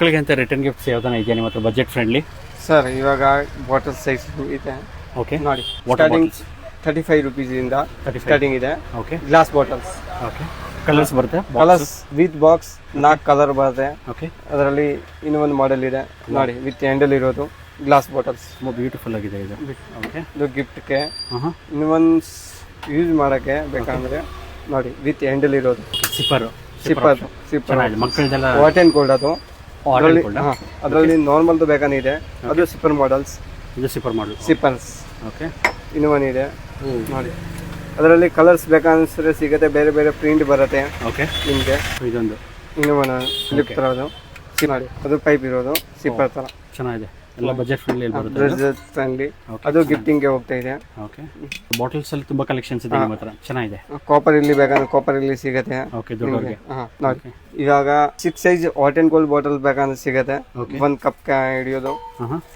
ಮಕ್ಕಳಿಗೆ ಅಂತ return gifts ಯಾವ್ದಾನ ಇದೆಯಾ ನಿಮ್ಮ ಹತ್ರ ಬಜೆಟ್ ಫ್ರೆಂಡ್ಲಿ? ಸರ್ ಇವಾಗ ಬಾಟಲ್ ಸೈಜ್ ಇದೆ ಓಕೆ ನೋಡಿ. ವಾಟರ್ ಸ್ಟಾರ್ಟಿಂಗ್ ಬಾಟಲ್ಸ್ 35 rupees-ಇಂದ ಸ್ಟಾರ್ಟಿಂಗ್ ಇದೆ. Okay glass bottles, okay colours ಬರುತ್ತೆ, ಕಲರ್ಸ್ ವಿತ್ ಬಾಕ್ಸ್ 4 ಕಲರ್ ಬರುತ್ತೆ. ಓಕೆ ಅದರಲ್ಲಿ ಇನ್ನೂ ಒಂದು ಮಾಡೆಲ್ ಇದೆ ನೋಡಿ, ವಿತ್ ಹ್ಯಾಂಡಲ್ ಇರೋದು ಗ್ಲಾಸ್ ಬಾಟಲ್ಸ್. ತುಂಬ ಬ್ಯೂಟಿಫುಲ್ ಆಗಿದೆ ಇದು. ಓಕೆ ಇದು ಗಿಫ್ಟ್ಗೆ, ಹಾಂ ಇನ್ನೂ ಒಂದು ಯೂಸ್ ಮಾಡೋಕ್ಕೆ ಬೇಕಂದ್ರೆ ನೋಡಿ, ವಿತ್ ಹ್ಯಾಂಡಲ್ ಇರೋದು ಸಿಪ್ಪರ್ ಸಿಪ್ಪರ್ ಚೆನ್ನಾಗಿದೆ ಮಕ್ಕಳದೆಲ್ಲ. ವಾಟ್ ಆ್ಯಂಡ್ ಕೋಲ್ಡ್ ಅದು. ಆರೆಂಜ್ ಕೂಡ ಅದರಲ್ಲಿ ನಾರ್ಮಲ್ದು ಬೇಕಾನಿದೆ, ಅದು ಸಿಪ್ಪರ್ ಮಾಡೆಲ್ಸ್, ಇದು ಸಿಪ್ಪರ್ ಮಾಡಲ್. ಸಿಪ್ಪರ್ಸ್. ಓಕೆ ಇನ್ನೂ ಒಂದಿದೆ ನೋಡಿ, ಅದರಲ್ಲಿ ಕಲರ್ಸ್ ಬೇಕನ್ಸಿದ್ರೆ ಸಿಗುತ್ತೆ, ಬೇರೆ ಬೇರೆ ಪ್ರಿಂಟ್ ಬರುತ್ತೆ ಓಕೆ ನಿಮಗೆ. ಇದೊಂದು ಇನ್ನೂ ಒಂದು ಸ್ಲಿಪ್ ಥರದ್ದು ನೋಡಿ, ಅದು ಪೈಪ್ ಇರೋದು ಸಿಪ್ಪರ್ ಥರ ಚೆನ್ನಾಗಿದೆ, ಎಲ್ಲ ಬಜೆಟ್ ಫ್ರೆಂಡ್ಲಿ ಬರುತ್ತೆ. ಫ್ರೆಂಡ್ಲಿ, ಅದು ಗಿಫ್ಟಿಂಗ್ಗೆ ಹೋಗ್ತಾ ಇದೆ. ಓಕೆ ಬಾಟಲ್ಸ್ ಅಲ್ಲಿ ತುಂಬಾ ಕಲೆಕ್ಷನ್ಸ್ ಇದೆ ನಿಮ್ಮ ಹತ್ರ, ಚೆನ್ನಾಗಿದೆ. ಕಾಪರ್ ಇಲ್ಲಿ ಬೇಕಂದ್ರೆ ಕಾಪರ್ ಇಲ್ಲಿ ಸಿಗುತ್ತೆ. ಓಕೆ ದೊಡ್ಡವರಿಗೆ ನೋಡಿ, ಇವಾಗ 6 size what and cold bottle ಬೇಕಂದ್ರೆ ಸಿಗುತ್ತೆ. ಒಂದು ಕಪ್ ಹಿಡಿಯೋದು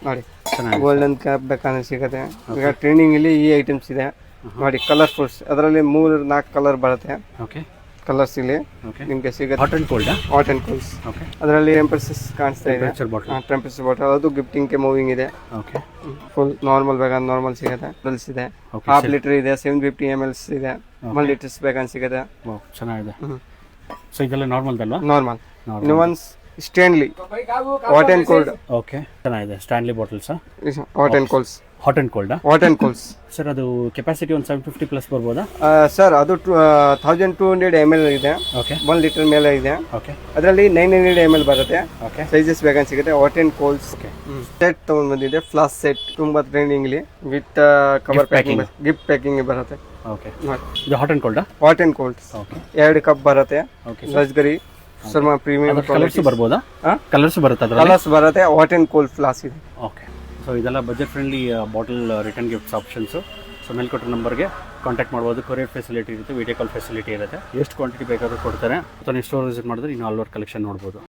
ನೋಡಿ, ಚೆನ್ನಾಗಿದೆ. ಗೋಲ್ಡನ್ ಕ್ಯಾಪ್ ಬೇಕಂದ್ರೆ ಸಿಗುತ್ತೆ. ಈಗ ಟ್ರೆಂಡಿಂಗ್ ಇಲ್ಲಿ ಈ ಐಟಮ್ಸ್ ಇದೆ ನೋಡಿ, ಕಲರ್ಫುಲ್ಸ್. ಅದರಲ್ಲಿ 3-4 ಕಲರ್ ಬರುತ್ತೆ. ಓಕೆ ಕಲರ್ಸ್ ಇಲ್ಲಿ ಓಕೆ ನಿಮಗೆ ಸಿಗುತ್ತೆ. Hot and cold. Hot and colds, okay ಅದರಲ್ಲಿ ಟೆಂಪರೇಚರ್ ಕಾಣಿಸ್ತಾ ಇದೆ. Temperature bottle. ಟೆಂಪರೇಚರ್ ಬಾಟಲ್, ಅದು ಗಿಫ್ಟಿಂಗ್ಗೆ ಮೂವಿಂಗ್ ಇದೆ. ಓಕೆ ಫುಲ್ ನಾರ್ಮಲ್ ಬೇಕಂದ್ರೆ ನಾರ್ಮಲ್ ಸಿಗುತ್ತೆ. ಬಾಟಲ್ಸ್ ಇದೆ, ಓಕೆ ಹಾಫ್ ಲೀಟರ್ ಇದೆ, 750 ml ಇದೆ, 1 ಲೀಟರ್ಸ್ ಬೇಕಂದ್ರೆ ಸಿಗುತ್ತೆ. ವಾವ್ ಚೆನ್ನಾಗಿದೆ. ಸೊ ಇದೆಲ್ಲ ನಾರ್ಮಲ್ ಅಲ್ವಾ? ನಾರ್ಮಲ್. ಇನ್ನು ಒಂದು Stanley hot and cold. Okay ಚೆನ್ನಾಗಿದೆ, Stanley bottles. Hot and colds, hot and cold. Hot and colds sir ಅದು ಕೆಪಾಸಿಟಿ ಒಂದು 750 ಪ್ಲಸ್ ಬರ್ಬೋದಾ? ಸರ್ ಅದು 1200 ml ಇದೆ, ಓಕೆ 1 ಲೀಟರ್ ಮೇಲೆ ಇದೆ. ಓಕೆ ಅದರಲ್ಲಿ 900 ml ಬರುತ್ತೆ. ಓಕೆ ಸೈಜಸ್ ಬೇಕಂತ ಸಿಗುತ್ತೆ. ಹಾಟ್ ಅಂಡ್ ಕೋಲ್ಡ್ಸ್ ಸೆಟ್ ತಗೊಂಡ್ ಬಂದಿದೆ, ಫ್ಲಾಸ್ ಸೆಟ್, ತುಂಬಾ trendingly with cover packing, gift packing ಬರುತ್ತೆ. ಓಕೆ ಇದು hot and cold. Hot and colds 2 cup ಬರುತ್ತೆ. ಓಕೆ ರಸ್ಗರಿ ಸರ್ಮ ಪ್ರೀಮಿಯಂ ಕಲರ್ಸ್ ಬರ್ಬೋದಾ? ಕಲರ್ಸ್ ಬರುತ್ತೆ ಅದರಲ್ಲಿ. ಕಲರ್ಸ್ ಬರುತ್ತೆ. ಹಾಟ್ ಅಂಡ್ ಕೋಲ್ಡ್ ಫ್ಲಾಸ್ ಇದೆ. ಓಕೆ ಸೊ ಇದೆಲ್ಲ budget friendly bottle return gifts options. So ಮೇಲ್ಕೊಟ್ಟ ನಂಬರ್ಗೆ ಕಾಂಟ್ಯಾಕ್ಟ್ ಮಾಡ್ಬೋದು. ಕೊರಿಯರ್ ಫೆಸಿಲಿಟಿ ಇರುತ್ತೆ, ವಿಡಿಯೋ ಕಾಲ್ ಫೆಸಿಲಿಟಿ ಇರುತ್ತೆ. ಎಷ್ಟು ಕ್ವಾಂಟಿಟಿ ಬೇಕಾದ್ರೂ ಕೊಡ್ತಾರೆ. ಅಥವಾ ನೀವು ಸ್ಟೋರ್ ವಿಸಿಟ್ ಮಾಡಿದ್ರೆ ಇನ್ನು ಆಲ್ ಓವರ್ ಕಲೆಕ್ಷನ್ ನೋಡ್ಬೋದು.